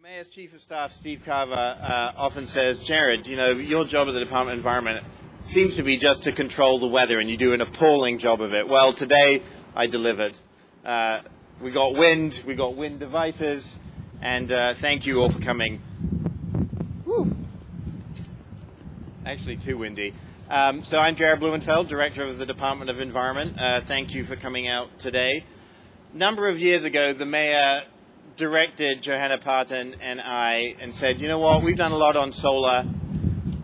Mayor's Chief of Staff, Steve Carver, often says, Jared, you know, your job at the Department of Environment seems to be just to control the weather, and you do an appalling job of it. Well, today I delivered. We got wind devices, and thank you all for coming. Woo. Actually, too windy. So I'm Jared Blumenfeld, Director of the Department of Environment. Thank you for coming out today. A number of years ago, the Mayor directed Johanna Parton and I and said, you know what, we've done a lot on solar.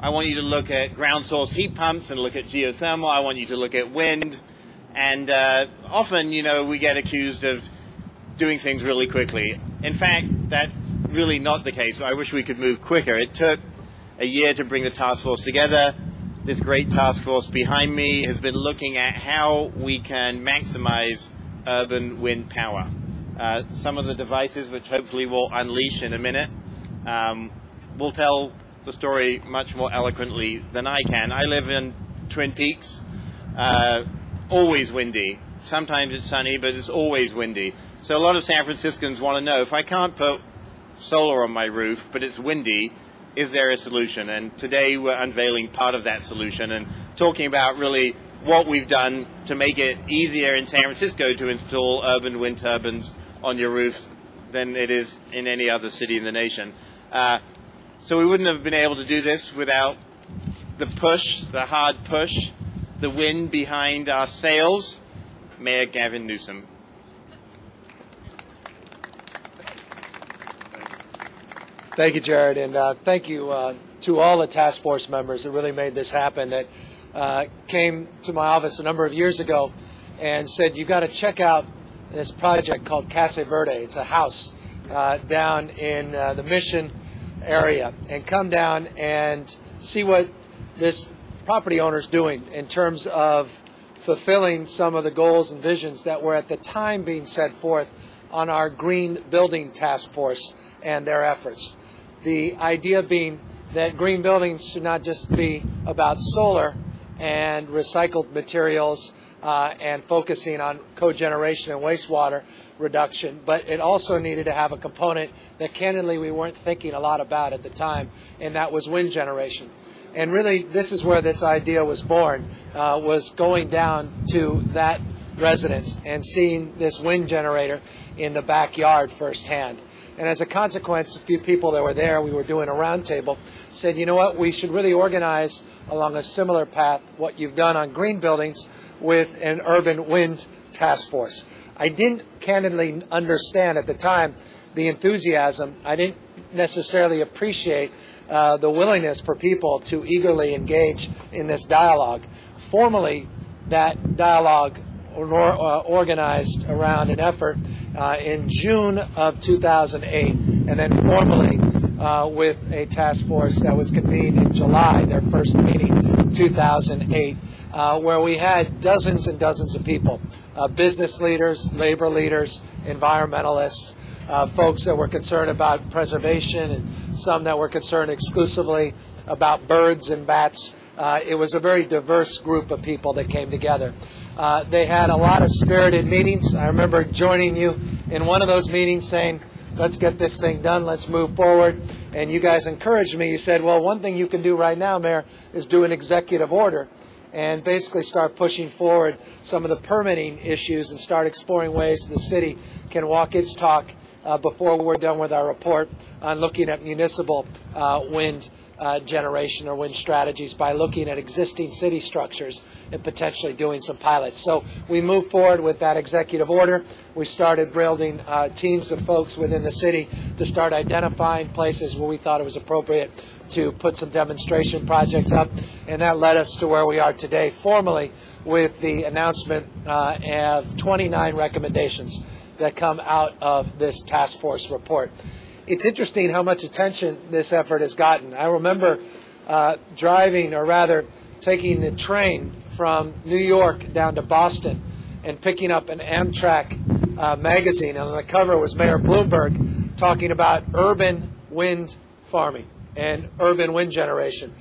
I want you to look at ground source heat pumps and look at geothermal. I want you to look at wind. And often, you know, we get accused of doing things really quickly. In fact, that's really not the case. I wish we could move quicker. It took a year to bring the task force together. This great task force behind me has been looking at how we can maximize urban wind power. Some of the devices, which hopefully we'll unleash in a minute, will tell the story much more eloquently than I can. I live in Twin Peaks, always windy. Sometimes it's sunny, but it's always windy. So a lot of San Franciscans want to know, if I can't put solar on my roof, but it's windy, is there a solution? And today we're unveiling part of that solution and talking about really what we've done to make it easier in San Francisco to install urban wind turbines on your roof than it is in any other city in the nation. So we wouldn't have been able to do this without the push, the hard push, the wind behind our sails, Mayor Gavin Newsom. Thank you, Jared, and thank you to all the task force members that really made this happen, that came to my office a number of years ago and said, you've got to check out this project called Casa Verde. It's a house down in the Mission area, and come down and see what this property owner is doing in terms of fulfilling some of the goals and visions that were at the time being set forth on our Green Building Task Force and their efforts. The idea being that green buildings should not just be about solar and recycled materials and focusing on cogeneration and wastewater reduction, but it also needed to have a component that candidly we weren't thinking a lot about at the time, and that was wind generation. And really, this is where this idea was born, was going down to that residence and seeing this wind generator in the backyard firsthand. And as a consequence, a few people that were there, we were doing a roundtable, said, you know what, we should really organize along a similar path what you've done on green buildings with an urban wind task force. I didn't candidly understand at the time the enthusiasm. I didn't necessarily appreciate the willingness for people to eagerly engage in this dialogue. Formally, that dialogue organized around an effort in June of 2008, and then formally with a task force that was convened in July, their first meeting, 2008, where we had dozens and dozens of people, business leaders, labor leaders, environmentalists, folks that were concerned about preservation, and some that were concerned exclusively about birds and bats. It was a very diverse group of people that came together. They had a lot of spirited meetings. I remember joining you in one of those meetings saying, let's get this thing done, let's move forward. And you guys encouraged me. You said, well, one thing you can do right now, Mayor, is do an executive order and basically start pushing forward some of the permitting issues and start exploring ways the city can walk its talk before we're done with our report on looking at municipal wind generation or wind strategies by looking at existing city structures and potentially doing some pilots. So we moved forward with that executive order. We started building teams of folks within the city to start identifying places where we thought it was appropriate to put some demonstration projects up, and that led us to where we are today, formally with the announcement of 29 recommendations that come out of this task force report. It's interesting how much attention this effort has gotten. I remember driving, or rather taking the train from New York down to Boston and picking up an Amtrak magazine, and on the cover was Mayor Bloomberg talking about urban wind farming and urban wind generation.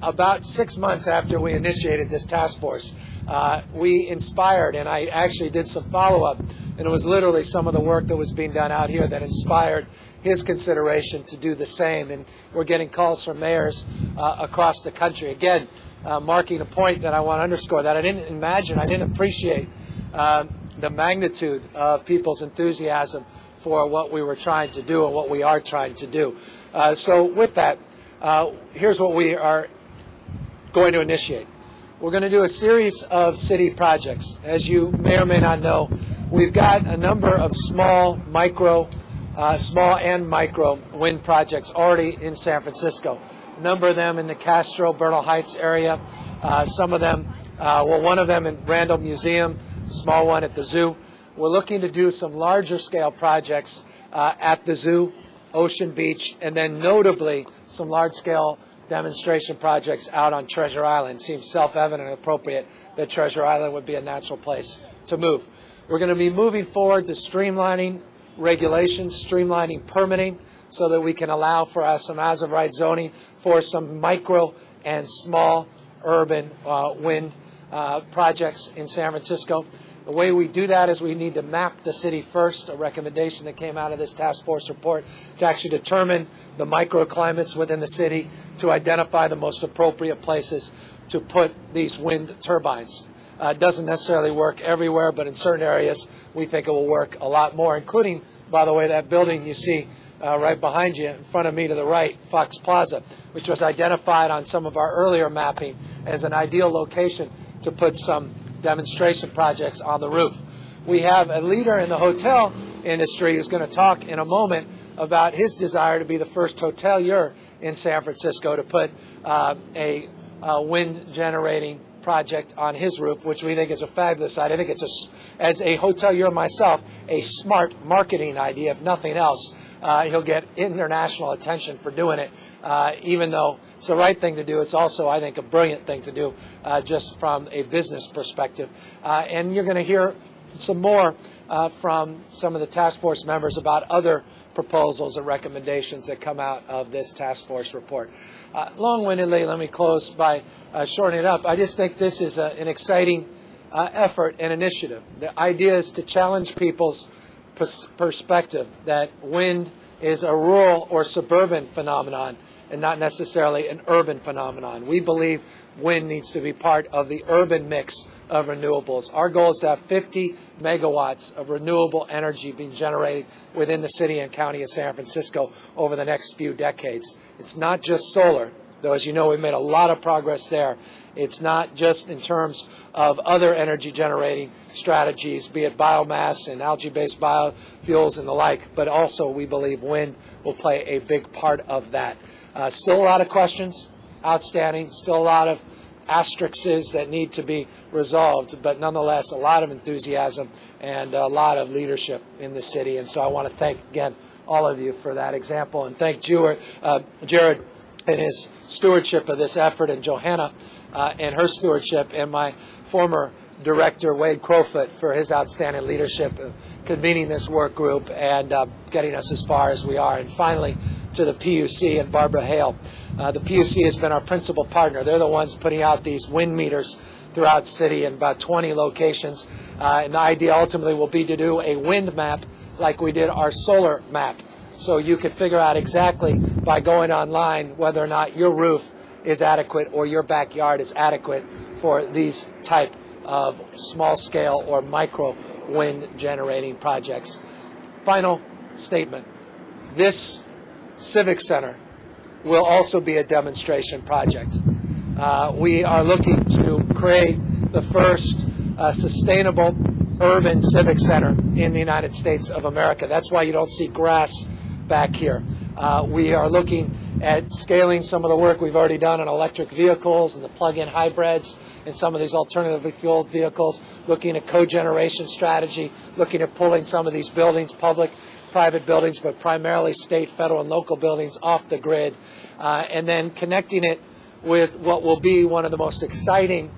About 6 months after we initiated this task force, we inspired, and I actually did some follow-up And it was literally some of the work that was being done out here that inspired his consideration to do the same. And we're getting calls from mayors across the country. Again, marking a point that I want to underscore, that I didn't appreciate the magnitude of people's enthusiasm for what we were trying to do and what we are trying to do. So with that, here's what we are going to initiate. We're going to do a series of city projects. As you may or may not know, we've got a number of small and micro wind projects already in San Francisco. A number of them in the Castro, Bernal Heights area. Some of them, one of them in Randall Museum, a small one at the zoo. We're looking to do some larger scale projects at the zoo, Ocean Beach, and then notably some large scale demonstration projects out on Treasure Island. It seems self-evident and appropriate that Treasure Island would be a natural place to move. We're going to be moving forward to streamlining regulations, streamlining permitting, so that we can allow for some as-of-right zoning for some micro and small urban wind projects in San Francisco. The way we do that is we need to map the city first, a recommendation that came out of this task force report, to actually determine the microclimates within the city, to identify the most appropriate places to put these wind turbines. It doesn't necessarily work everywhere, but in certain areas we think it will work a lot more, including, by the way, that building you see right behind you, in front of me to the right, Fox Plaza, which was identified on some of our earlier mapping as an ideal location to put some demonstration projects on the roof. We have a leader in the hotel industry who's going to talk in a moment about his desire to be the first hotelier in San Francisco to put a wind generating project on his roof, which we think is a fabulous idea. I think it's, as a hotelier myself, a smart marketing idea, if nothing else. He'll get international attention for doing it. Even though it's the right thing to do, it's also, I think, a brilliant thing to do just from a business perspective. And you're going to hear some more from some of the task force members about other proposals and recommendations that come out of this task force report. Long-windedly, let me close by shortening it up. I just think this is an exciting effort and initiative. The idea is to challenge people's perspective that wind is a rural or suburban phenomenon and not necessarily an urban phenomenon. We believe wind needs to be part of the urban mix of renewables. Our goal is to have 50 megawatts of renewable energy being generated within the city and county of San Francisco over the next few decades. It's not just solar, though, as you know, we've made a lot of progress there. It's not just in terms of other energy generating strategies, be it biomass and algae-based biofuels and the like, but also we believe wind will play a big part of that. Still a lot of questions outstanding, still a lot of asterisks that need to be resolved, but nonetheless a lot of enthusiasm and a lot of leadership in the city. And so I want to thank again all of you for that example, and thank Jared and his stewardship of this effort, and Johanna and her stewardship, and my former director, Wade Crowfoot, for his outstanding leadership of convening this work group and getting us as far as we are. And finally, to the PUC and Barbara Hale. The PUC has been our principal partner. They're the ones putting out these wind meters throughout the city in about 20 locations. And the idea ultimately will be to do a wind map like we did our solar map. So you could figure out exactly by going online whether or not your roof is adequate or your backyard is adequate for these type of small scale or micro wind generating projects. Final statement. This Civic Center will also be a demonstration project. We are looking to create the first sustainable urban civic center in the United States of America. That's why you don't see grass back here. We are looking at scaling some of the work we've already done on electric vehicles and the plug-in hybrids and some of these alternatively fueled vehicles, looking at cogeneration strategy, looking at pulling some of these buildings, public, private buildings, but primarily state, federal, and local buildings off the grid, and then connecting it with what will be one of the most exciting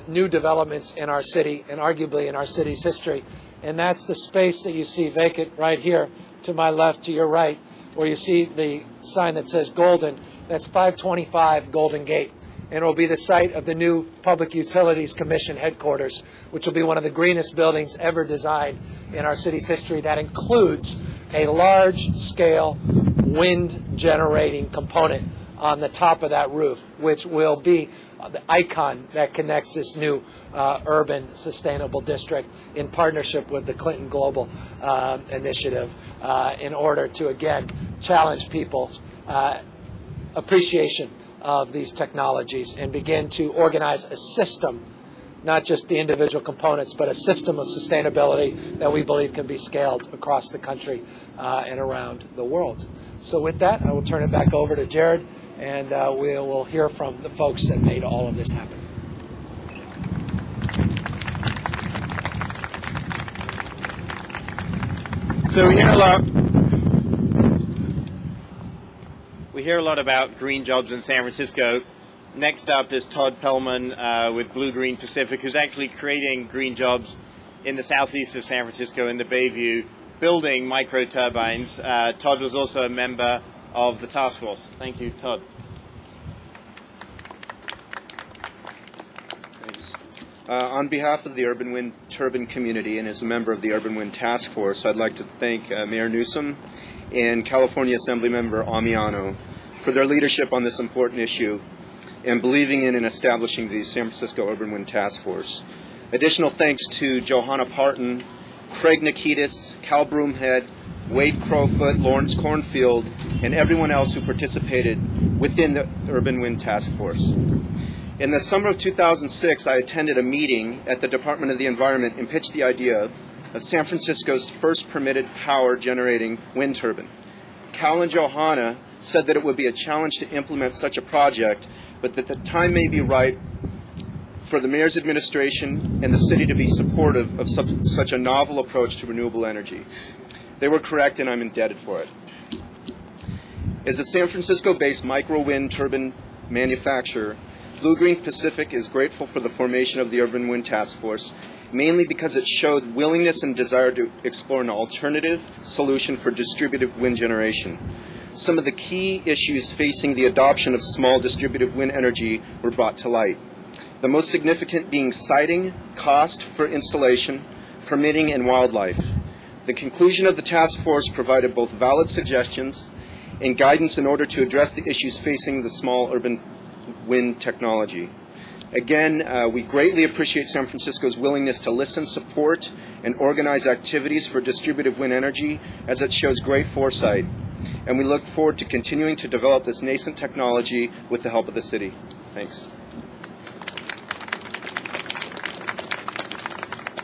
new developments in our city and arguably in our city's history. And that's the space that you see vacant right here to my left, to your right, where you see the sign that says Golden. That's 525 Golden Gate. and it will be the site of the new Public Utilities Commission headquarters, which will be one of the greenest buildings ever designed in our city's history. That includes a large-scale wind-generating component on the top of that roof, which will be the icon that connects this new urban sustainable district in partnership with the Clinton Global Initiative in order to, again, challenge people's appreciation of these technologies and begin to organize a system, not just the individual components, but a system of sustainability that we believe can be scaled across the country and around the world. So with that, I will turn it back over to Jared, and we will hear from the folks that made all of this happen. So we hear a lot about green jobs in San Francisco. Next up is Todd Pellman with Blue Green Pacific, who's actually creating green jobs in the southeast of San Francisco in the Bayview, building micro turbines. Todd was also a member of the task force. Thank you, Todd. Thanks. On behalf of the Urban Wind Turbine community and as a member of the Urban Wind Task Force, I'd like to thank Mayor Newsom and California Assemblymember Amiano for their leadership on this important issue and believing in and establishing the San Francisco Urban Wind Task Force. Additional thanks to Johanna Parton, Craig Nikitas, Cal Broomhead, Wade Crowfoot, Lawrence Cornfield, and everyone else who participated within the Urban Wind Task Force. In the summer of 2006, I attended a meeting at the Department of the Environment and pitched the idea of San Francisco's first permitted power generating wind turbine. Cal and Johanna said that it would be a challenge to implement such a project, but that the time may be right for the mayor's administration and the city to be supportive of such a novel approach to renewable energy. They were correct, and I'm indebted for it. As a San Francisco-based micro wind turbine manufacturer, Blue Green Pacific is grateful for the formation of the Urban Wind Task Force, mainly because it showed willingness and desire to explore an alternative solution for distributed wind generation. Some of the key issues facing the adoption of small distributed wind energy were brought to light. The most significant being siting, cost for installation, permitting, and wildlife. The conclusion of the task force provided both valid suggestions and guidance in order to address the issues facing the small urban wind technology. Again, we greatly appreciate San Francisco's willingness to listen, support, and organize activities for distributed wind energy, as it shows great foresight. And we look forward to continuing to develop this nascent technology with the help of the city. Thanks.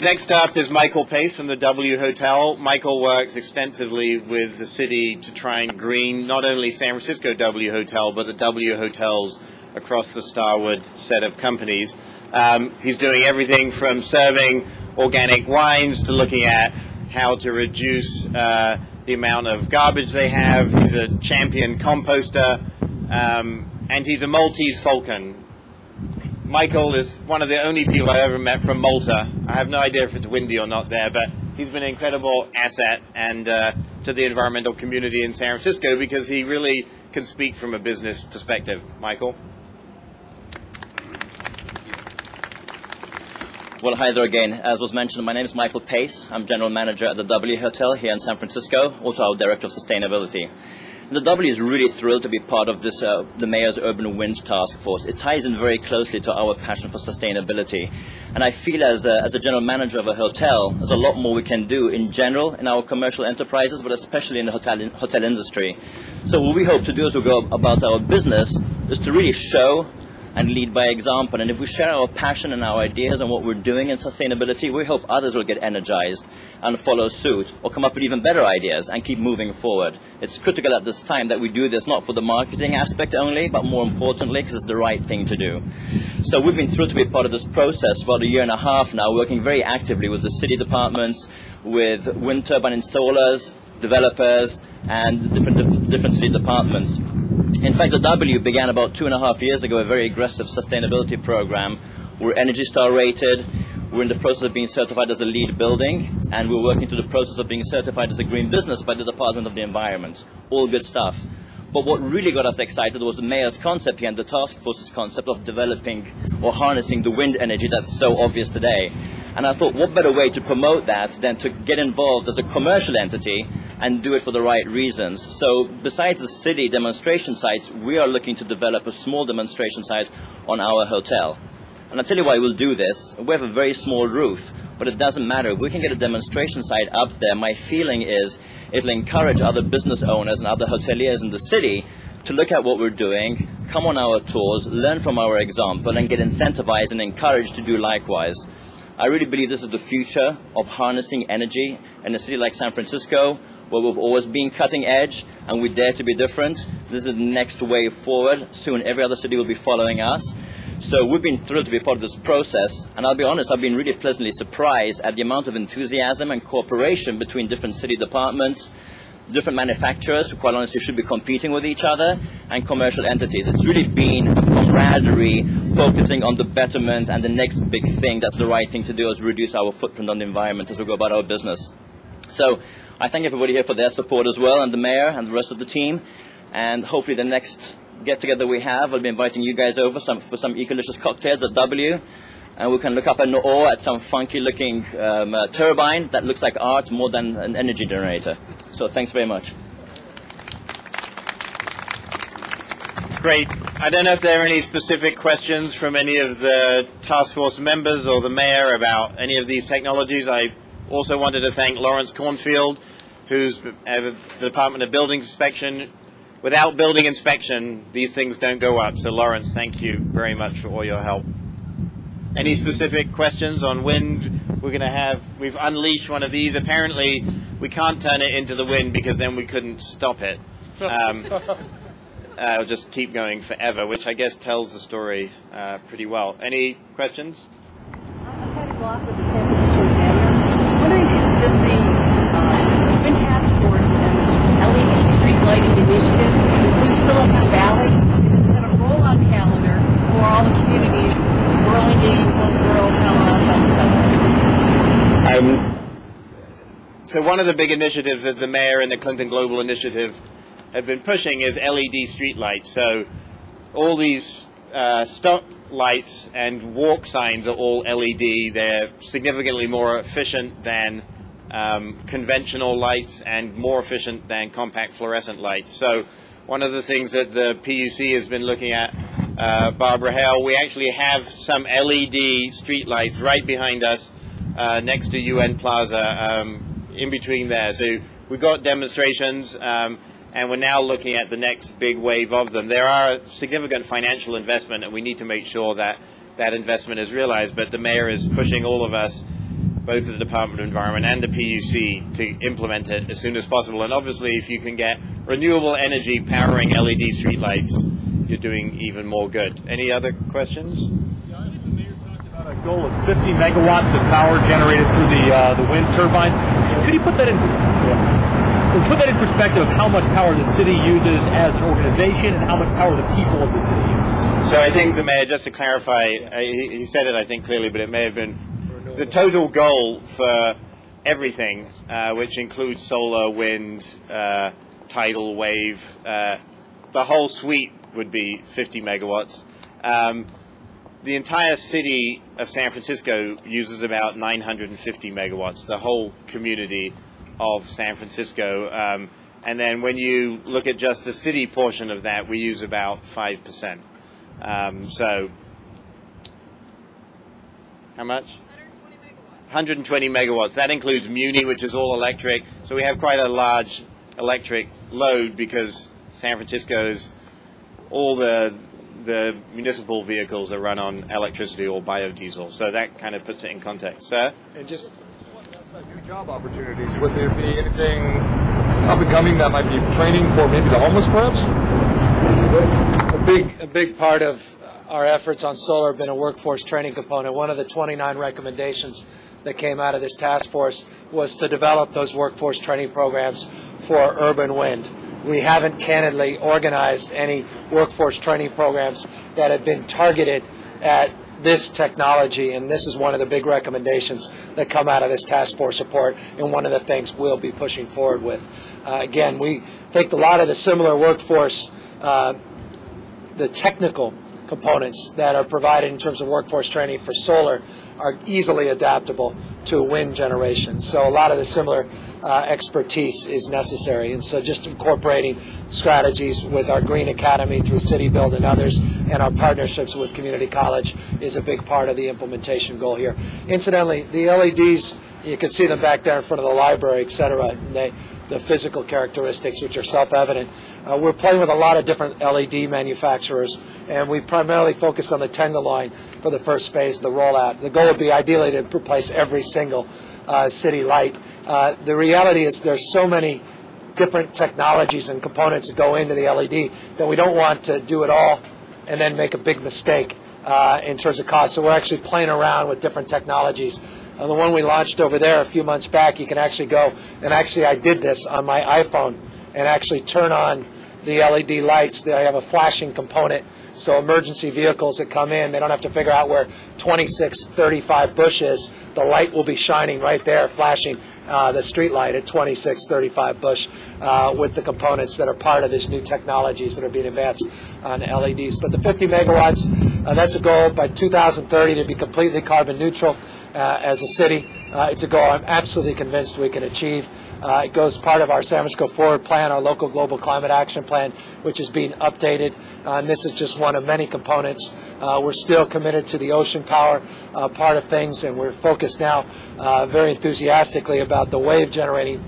Next up is Michael Pace from the W Hotel. Michael works extensively with the city to try and green not only San Francisco W Hotel, but the W Hotels across the Starwood set of companies. He's doing everything from serving organic wines to looking at how to reduce the amount of garbage they have. He's a champion composter, and he's a Maltese falcon. Michael is one of the only people I've ever met from Malta. I have no idea if it's windy or not there, but he's been an incredible asset and to the environmental community in San Francisco, because he really can speak from a business perspective. Michael? Well, hi there again. As was mentioned, my name is Michael Pace. I'm General Manager at the W Hotel here in San Francisco, also our Director of Sustainability. The W is really thrilled to be part of this, the Mayor's Urban Wind Task Force. It ties in very closely to our passion for sustainability. And I feel as a General Manager of a hotel, there's a lot more we can do in general in our commercial enterprises, but especially in the hotel industry. So what we hope to do as we go about our business is to really show and lead by example. And if we share our passion and our ideas and what we're doing in sustainability, we hope others will get energized and follow suit or come up with even better ideas and keep moving forward. It's critical at this time that we do this not for the marketing aspect only, but more importantly because it's the right thing to do. So we've been thrilled to be part of this process for about 1.5 years now, working very actively with the city departments, with wind turbine installers, developers, and different city departments. In fact, the W began about 2.5 years ago a very aggressive sustainability program. We're Energy Star rated, we're in the process of being certified as a LEED building, and we're working through the process of being certified as a green business by the Department of the Environment. All good stuff. But what really got us excited was the mayor's concept here and the task force's concept of developing or harnessing the wind energy that's so obvious today. And I thought, what better way to promote that than to get involved as a commercial entity and do it for the right reasons. So besides the city demonstration sites, we are looking to develop a small demonstration site on our hotel. And I'll tell you why we'll do this. We have a very small roof, but it doesn't matter. We can get a demonstration site up there. My feeling is it'll encourage other business owners and other hoteliers in the city to look at what we're doing, come on our tours, learn from our example, and get incentivized and encouraged to do likewise. I really believe this is the future of harnessing energy in a city like San Francisco, where we've always been cutting edge and we dare to be different. This is the next way forward. Soon every other city will be following us. So we've been thrilled to be part of this process, and I'll be honest, I've been really pleasantly surprised at the amount of enthusiasm and cooperation between different city departments, different manufacturers who quite honestly should be competing with each other, and commercial entities. It's really been a camaraderie focusing on the betterment, and the next big thing that's the right thing to do is reduce our footprint on the environment as we go about our business. So I thank everybody here for their support as well, and the mayor and the rest of the team, and hopefully the next get-together we have, I'll be inviting you guys over for some ecolicious cocktails at W, and we can look up in awe at some funky-looking turbine that looks like art more than an energy generator. So thanks very much. Great. I don't know if there are any specific questions from any of the task force members or the mayor about any of these technologies. I also wanted to thank Lawrence Cornfield, who's at the Department of Building Inspection. Without building inspection, these things don't go up. So Lawrence, thank you very much for all your help. Any specific questions on wind? We've unleashed one of these. Apparently, we can't turn it into the wind because then we couldn't stop it. It'll just keep going forever, which I guess tells the story pretty well. Any questions? I'm kind of blocked with the San Francisco Examiner. I'm wondering if does the Wind Task Force and this LED street lighting initiative include Silicon Valley? Is it a roll-out calendar for all the communities, Burlingame, Hillsborough, Palo Alto, etc.? So one of the big initiatives that the mayor and the Clinton Global Initiative have been pushing is LED streetlights. So all these stop lights and walk signs are all LED. They're significantly more efficient than conventional lights and more efficient than compact fluorescent lights. So one of the things that the PUC has been looking at, Barbara Hale, we actually have some LED streetlights right behind us next to UN Plaza, in between there. So we've got demonstrations, and we're now looking at the next big wave of them. There are significant financial investment, and we need to make sure that that investment is realized, but the mayor is pushing all of us, both the Department of Environment and the PUC, to implement it as soon as possible. And obviously, if you can get renewable energy powering LED streetlights, you're doing even more good. Any other questions? Yeah, I think the mayor talked about a goal of 50 megawatts of power generated through the wind turbines. Could you put that in perspective of how much power the city uses as an organization and how much power the people of the city use? So I think the mayor, just to clarify, he said it I think clearly, but it may have been the total goal for everything, which includes solar, wind, tidal wave, the whole suite would be 50 megawatts. The entire city of San Francisco uses about 950 megawatts, the whole community of San Francisco. And then when you look at just the city portion of that, we use about 5%. So, how much? 120 megawatts. That includes Muni, which is all electric. So we have quite a large electric load because San Francisco's, all the municipal vehicles are run on electricity or biodiesel. So that kind of puts it in context. Sir? And just new job opportunities. Would there be anything up and coming that might be training for maybe the homeless, perhaps? A big part of our efforts on solar have been a workforce training component. One of the 29 recommendations that came out of this task force was to develop those workforce training programs for urban wind. We haven't candidly organized any workforce training programs that have been targeted at this technology, and this is one of the big recommendations that come out of this task force report, and one of the things we'll be pushing forward with. Again, we think a lot of the similar workforce, the technical components that are provided in terms of workforce training for solar are easily adaptable to wind generation. So a lot of the similar expertise is necessary. And so just incorporating strategies with our Green Academy through City Build and others, and our partnerships with Community College is a big part of the implementation goal here. Incidentally, the LEDs, you can see them back there in front of the library, et cetera. And the physical characteristics, which are self-evident. We're playing with a lot of different LED manufacturers, and we primarily focus on the Tenga line for the first phase of the rollout. The goal would be ideally to replace every single city light. The reality is there's so many different technologies and components that go into the LED that we don't want to do it all and then make a big mistake in terms of cost. So we're actually playing around with different technologies. The one we launched over there a few months back, you can actually go, and actually I did this on my iPhone, and actually turn on the LED lights. They have a flashing component, so emergency vehicles that come in, they don't have to figure out where 2635 Bush is. The light will be shining right there, flashing the street light at 2635 Bush with the components that are part of this new technologies that are being advanced on LEDs. But the 50 megawatts, that's a goal by 2030 to be completely carbon neutral as a city. It's a goal I'm absolutely convinced we can achieve. It goes part of our San Francisco Forward Plan, our local global climate action plan, which is being updated. And this is just one of many components. We're still committed to the ocean power part of things, and we're focused now very enthusiastically about the wave generating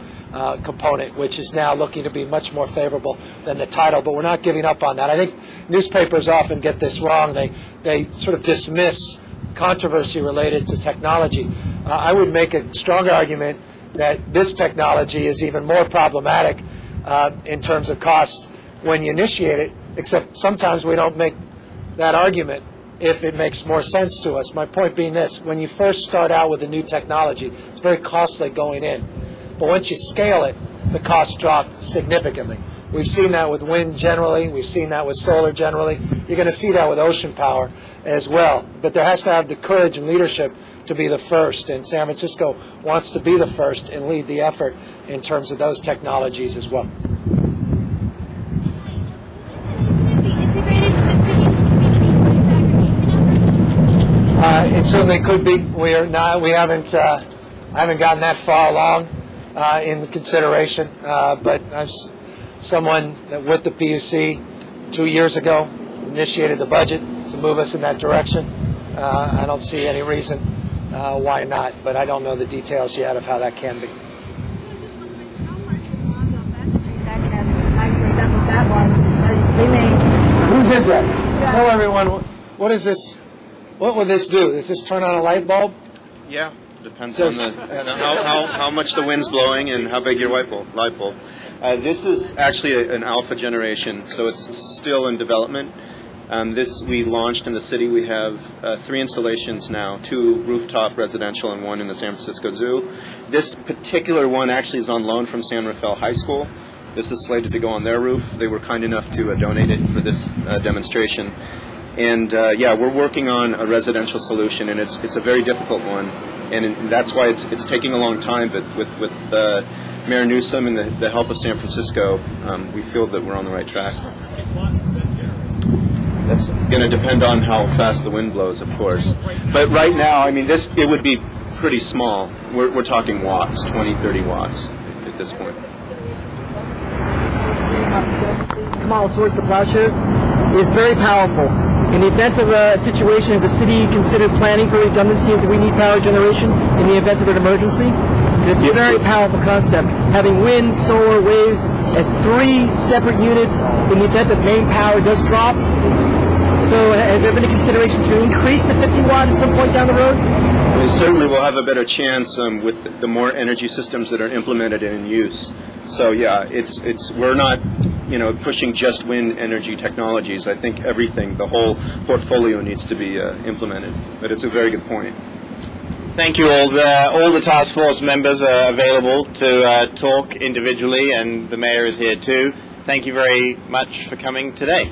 component, which is now looking to be much more favorable than the tidal, but we're not giving up on that. I think newspapers often get this wrong. They sort of dismiss controversy related to technology. I would make a stronger argument that this technology is even more problematic in terms of cost when you initiate it, except sometimes we don't make that argument if it makes more sense to us. My point being this: when you first start out with a new technology, it's very costly going in. But once you scale it, the costs drop significantly. We've seen that with wind generally. We've seen that with solar generally. You're going to see that with ocean power as well. But there has to have the courage and leadership to be the first. And San Francisco wants to be the first and lead the effort in terms of those technologies as well. It certainly could be. We are not. We haven't. I haven't gotten that far along in the consideration. But someone with the PUC 2 years ago initiated the budget to move us in that direction. I don't see any reason why not, but I don't know the details yet of how that can be. Whose is that? Yeah. Tell everyone, what is this? What will this do? Does this turn on a light bulb? Yeah, depends on how much the wind's blowing and how big your light bulb. This is actually an alpha generation, so it's still in development. This we launched in the city. We have 3 installations now, 2 rooftop residential and 1 in the San Francisco Zoo. This particular one actually is on loan from San Rafael High School. This is slated to go on their roof. They were kind enough to donate it for this demonstration. And yeah, we're working on a residential solution, and it's a very difficult one. And that's why it's taking a long time, but with Mayor Newsom and the help of San Francisco, we feel that we're on the right track. That's going to depend on how fast the wind blows, of course. But right now, I mean, it would be pretty small. We're talking watts, 20, 30 watts at this point. Kamal Swords the Plowshares is very powerful. In the event of a situation, as a city considered planning for redundancy, do we need power generation in the event of an emergency? It's a very powerful concept. Having wind, solar, waves as 3 separate units in the event that main power does drop. So has there been a consideration to increase the 50 watt at some point down the road? We certainly will have a better chance with the more energy systems that are implemented and in use. So yeah, we're not pushing just wind energy technologies. I think everything, the whole portfolio needs to be implemented. But it's a very good point. Thank you all. All the task force members are available to talk individually, and the mayor is here too. Thank you very much for coming today.